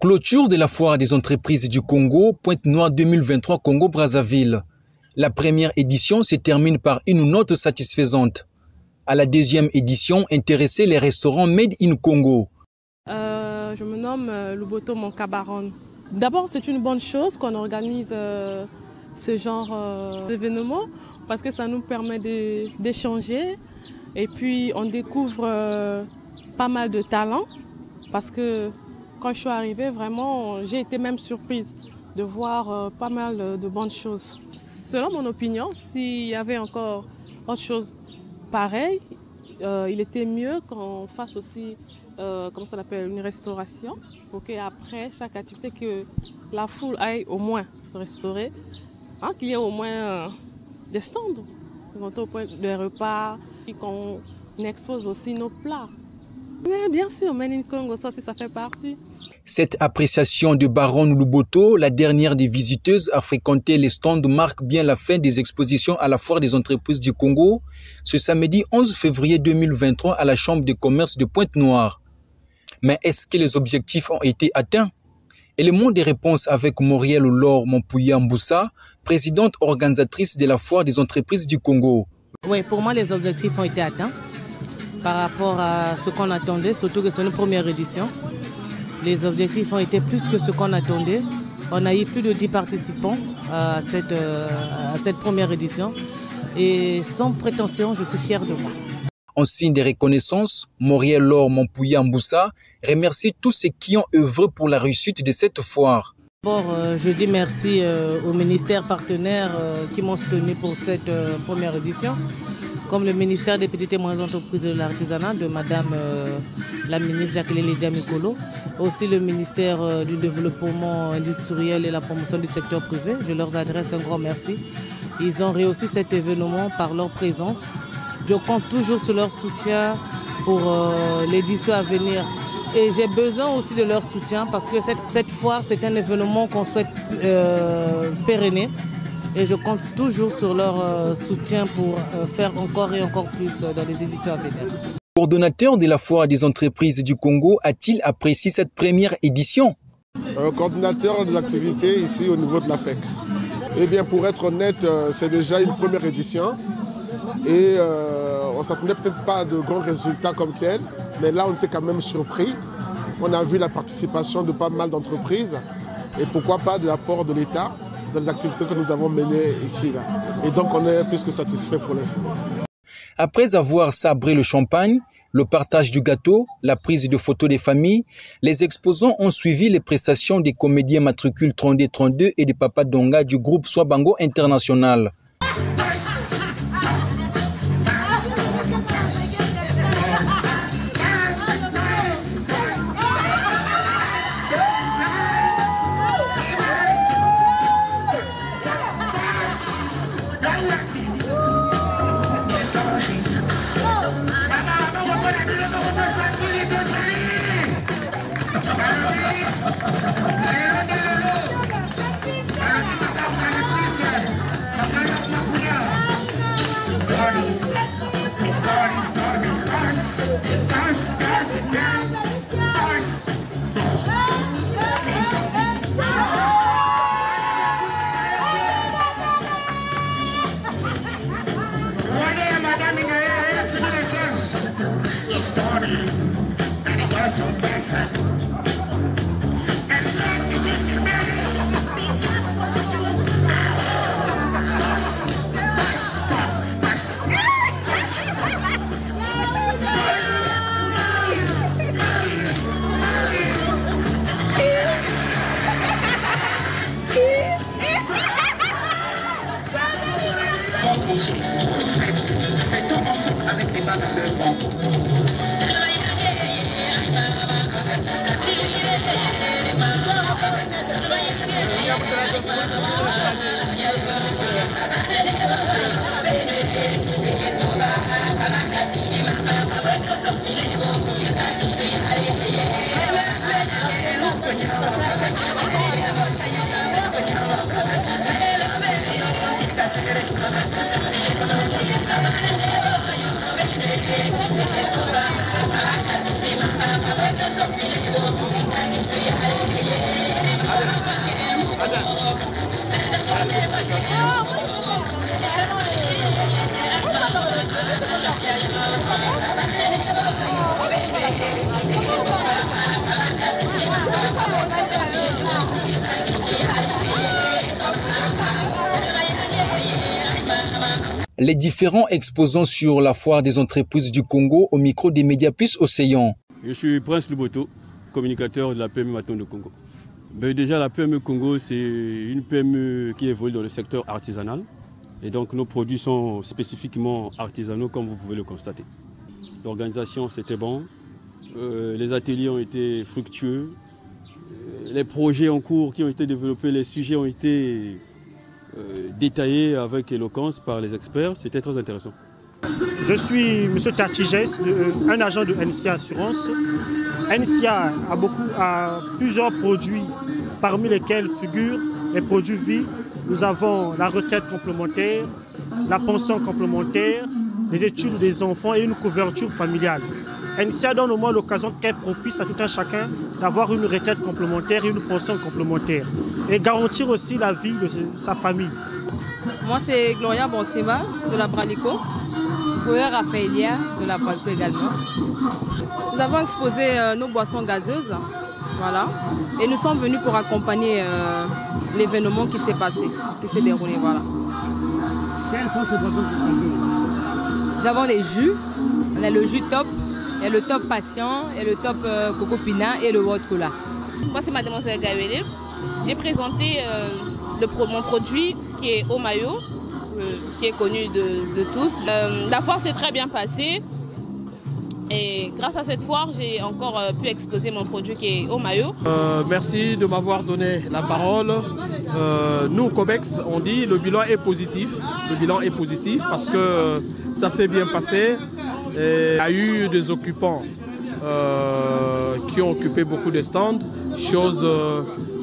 Clôture de la foire des entreprises du Congo, Pointe-Noire 2023 Congo-Brazzaville. La première édition se termine par une note satisfaisante. À la deuxième édition, intéresser les restaurants Made in Congo. Je me nomme Luboto Monkabaron. D'abord, c'est une bonne chose qu'on organise ce genre d'événement parce que ça nous permet d'échanger et puis on découvre pas mal de talents parce que quand je suis arrivée, vraiment, j'ai été même surprise de voir pas mal de bonnes choses. Selon mon opinion, s'il y avait encore autre chose pareille, il était mieux qu'on fasse aussi comment ça s'appelle, une restauration pour qu'après chaque activité, que la foule aille au moins se restaurer, hein, qu'il y ait au moins des stands, des repas, et qu'on expose aussi nos plats. Mais bien sûr, Made in Congo, ça fait partie. Cette appréciation de Baron Luboto, la dernière des visiteuses à fréquenter les stands, marque bien la fin des expositions à la foire des entreprises du Congo, ce samedi 11 février 2023 à la Chambre de commerce de Pointe-Noire. Mais est-ce que les objectifs ont été atteints? Élément de réponse avec Moriel Laure Mompouya Mboussa, présidente organisatrice de la foire des entreprises du Congo. Oui, pour moi, les objectifs ont été atteints par rapport à ce qu'on attendait, surtout que c'est une première édition. Les objectifs ont été plus que ce qu'on attendait. On a eu plus de 10 participants à cette première édition. Et sans prétention, je suis fière de moi. En signe de reconnaissance, Moriel Laure Mompouya Mboussa remercie tous ceux qui ont œuvré pour la réussite de cette foire. D'abord, je dis merci aux ministères partenaires qui m'ont soutenu pour cette première édition, comme le ministère des Petites et Moyennes Entreprises et de l'Artisanat de Madame la ministre Jacqueline Lydia Mikolo, aussi le ministère du Développement industriel et la promotion du secteur privé. Je leur adresse un grand merci. Ils ont réussi cet événement par leur présence. Je compte toujours sur leur soutien pour l'édition à venir. Et j'ai besoin aussi de leur soutien parce que cette foire, c'est un événement qu'on souhaite pérenner. Et je compte toujours sur leur soutien pour faire encore et encore plus dans les éditions à venir. Le coordonnateur de la foire des entreprises du Congo a-t-il apprécié cette première édition? Coordinateur des activités ici au niveau de la FEC. Eh bien, pour être honnête, c'est déjà une première édition. Et on ne s'attendait peut-être pas à de grands résultats comme tels. Mais là, on était quand même surpris. On a vu la participation de pas mal d'entreprises. Et pourquoi pas de l'apport de l'État dans les activités que nous avons menées ici. Et donc, on est plus que satisfait pour l'instant. Après avoir sabré le champagne, le partage du gâteau, la prise de photos des familles, les exposants ont suivi les prestations des comédiens matricules 32 et de Papa Donga du groupe Swabango International. Faisons ensemble avec les mains dans le vent. Thank you. Les différents exposants sur la foire des entreprises du Congo au micro des Médias Plus Océan. Je suis Prince Luboto, communicateur de la PME Maton de Congo. Déjà, la PME Congo, c'est une PME qui évolue dans le secteur artisanal. Et donc, nos produits sont spécifiquement artisanaux, comme vous pouvez le constater. L'organisation, c'était bon. Les ateliers ont été fructueux. Les projets en cours qui ont été développés, les sujets ont été détaillé avec éloquence par les experts, c'était très intéressant. Je suis M. Tartiges, un agent de NCA Assurance. NCA a plusieurs produits, parmi lesquels figurent les produits vie. Nous avons la retraite complémentaire, la pension complémentaire, les études des enfants et une couverture familiale. NCA donne au moins l'occasion très propice à tout un chacun d'avoir une retraite complémentaire et une pension complémentaire et garantir aussi la vie de sa famille. Moi c'est Gloria Bonsema de la Bralico, Goya Raphaélia de la Bralico également. Nous avons exposé nos boissons gazeuses, voilà, et nous sommes venus pour accompagner l'événement qui s'est passé, qui s'est déroulé, voilà. Quelles sont ces boissons gazeuses? Nous avons les jus, on a le jus top. Il y a le top patient, il y a le top coco pina et le hot cola. Moi c'est Mademoiselle Gawele. J'ai présenté mon produit qui est au maillot, qui est connu de tous. La foire s'est très bien passée et grâce à cette foire j'ai encore pu exposer mon produit qui est au maillot. Merci de m'avoir donné la parole. Nous au COBEX on dit le bilan est positif. Le bilan est positif parce que ça s'est bien passé. Et il y a eu des occupants qui ont occupé beaucoup de stands, chose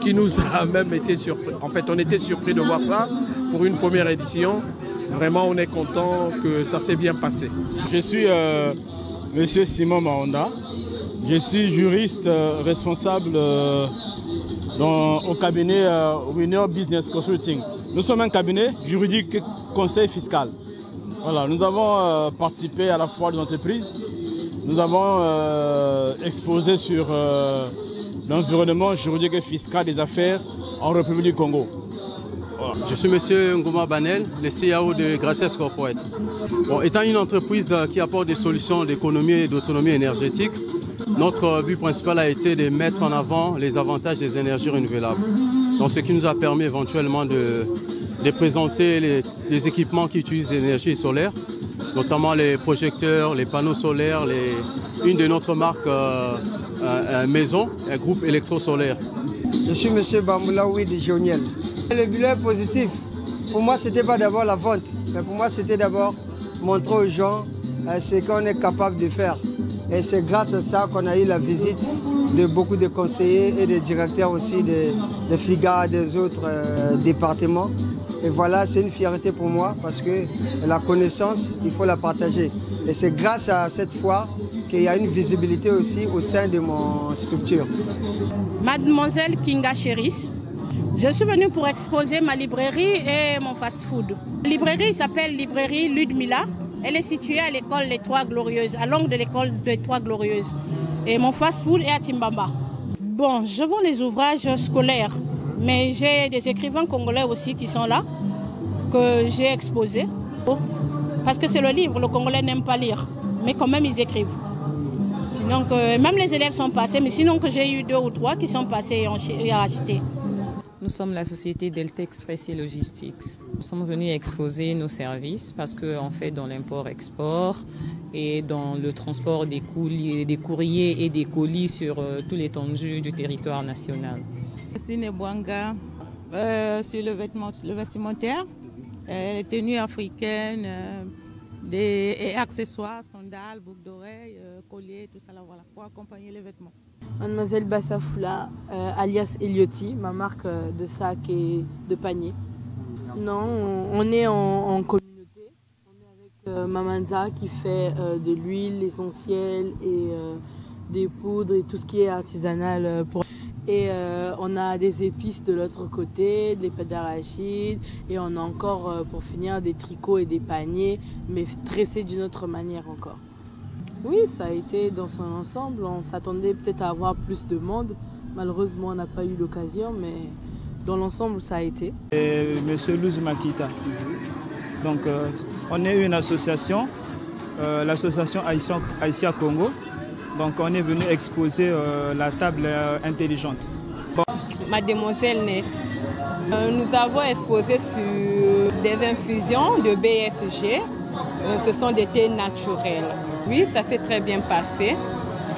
qui nous a même été surpris. En fait, on était surpris de voir ça pour une première édition. Vraiment, on est content que ça s'est bien passé. Je suis Monsieur Simon Mahonda. Je suis juriste responsable au cabinet Winner Business Consulting. Nous sommes un cabinet juridique conseil fiscal. Voilà, nous avons participé à la foire des entreprises. Nous avons exposé sur l'environnement juridique et fiscal des affaires en République du Congo. Voilà. Je suis M. Ngoma Banel, le CIO de Gracias Corporate. Bon, étant une entreprise qui apporte des solutions d'économie et d'autonomie énergétique, notre but principal a été de mettre en avant les avantages des énergies renouvelables. Donc, ce qui nous a permis éventuellement de présenter les équipements qui utilisent l'énergie solaire, notamment les projecteurs, les panneaux solaires, une de notre marque maison, un groupe électro-solaire. Je suis M. Bamboulaoui de Jauniel. Le bilan est positif. Pour moi, ce n'était pas d'abord la vente, mais pour moi, c'était d'abord montrer aux gens ce qu'on est capable de faire. Et c'est grâce à ça qu'on a eu la visite de beaucoup de conseillers et de directeurs aussi de FIGA, des autres départements. Et voilà, c'est une fierté pour moi parce que la connaissance, il faut la partager. Et c'est grâce à cette foire qu'il y a une visibilité aussi au sein de mon structure. Mademoiselle Kinga Cheris, je suis venue pour exposer ma librairie et mon fast-food. La librairie s'appelle Librairie Ludmila. Elle est située à l'école Les Trois Glorieuses, à l'angle de l'école des Trois Glorieuses. Et mon fast-food est à Timbamba. Bon, je vends les ouvrages scolaires. Mais j'ai des écrivains congolais aussi qui sont là, que j'ai exposés. Parce que c'est le livre, le Congolais n'aime pas lire, mais quand même ils écrivent. Sinon même les élèves sont passés, mais sinon que j'ai eu 2 ou 3 qui sont passés et ont acheté. Nous sommes la société Delta Express et Logistics. Nous sommes venus exposer nos services parce qu'on fait dans l'import-export et dans le transport des courriers et des colis sur tout l'étendue du territoire national. Sine Bwanga, sur le vestimentaire, les tenues africaines, et accessoires, sandales, boucles d'oreilles, colliers, tout ça là, voilà, pour accompagner les vêtements. Mademoiselle Bassafoula, alias Elioti, ma marque de sac et de panier. Non, on est en communauté. On est avec Mamanza qui fait de l'huile essentielle et des poudres et tout ce qui est artisanal. Et on a des épices de l'autre côté, des pâtes d'arachide. Et on a encore, pour finir, des tricots et des paniers, mais tressés d'une autre manière encore. Oui, ça a été dans son ensemble. On s'attendait peut-être à avoir plus de monde. Malheureusement, on n'a pas eu l'occasion, mais dans l'ensemble, ça a été. Monsieur Luz Makita. Donc, on est une association, l'association Haïtien Congo. Donc, on est venu exposer la table intelligente. Bon. Mademoiselle Net, nous avons exposé sur des infusions de BSG. Ce sont des thés naturels. Oui, ça s'est très bien passé.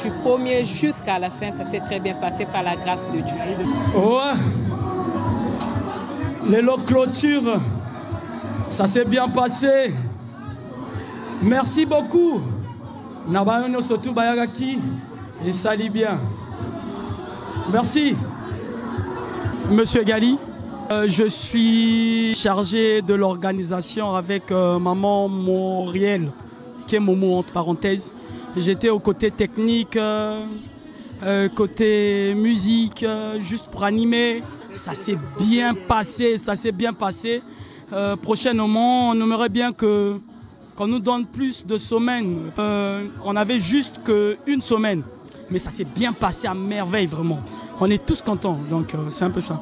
Du premier jusqu'à la fin, ça s'est très bien passé par la grâce de Dieu. Ouais. Les lots clôture, ça s'est bien passé. Merci beaucoup. Nabayono Sotou Bayagaki et Sali bien. Merci. Monsieur Gali, je suis chargé de l'organisation avec maman Moriel, qui est Momo entre parenthèses. J'étais au côté technique, côté musique, juste pour animer. Ça s'est bien passé, ça s'est bien passé. Prochainement, on aimerait bien qu'on nous donne plus de semaines. On avait juste qu'une semaine, mais ça s'est bien passé à merveille vraiment. On est tous contents, donc c'est un peu ça.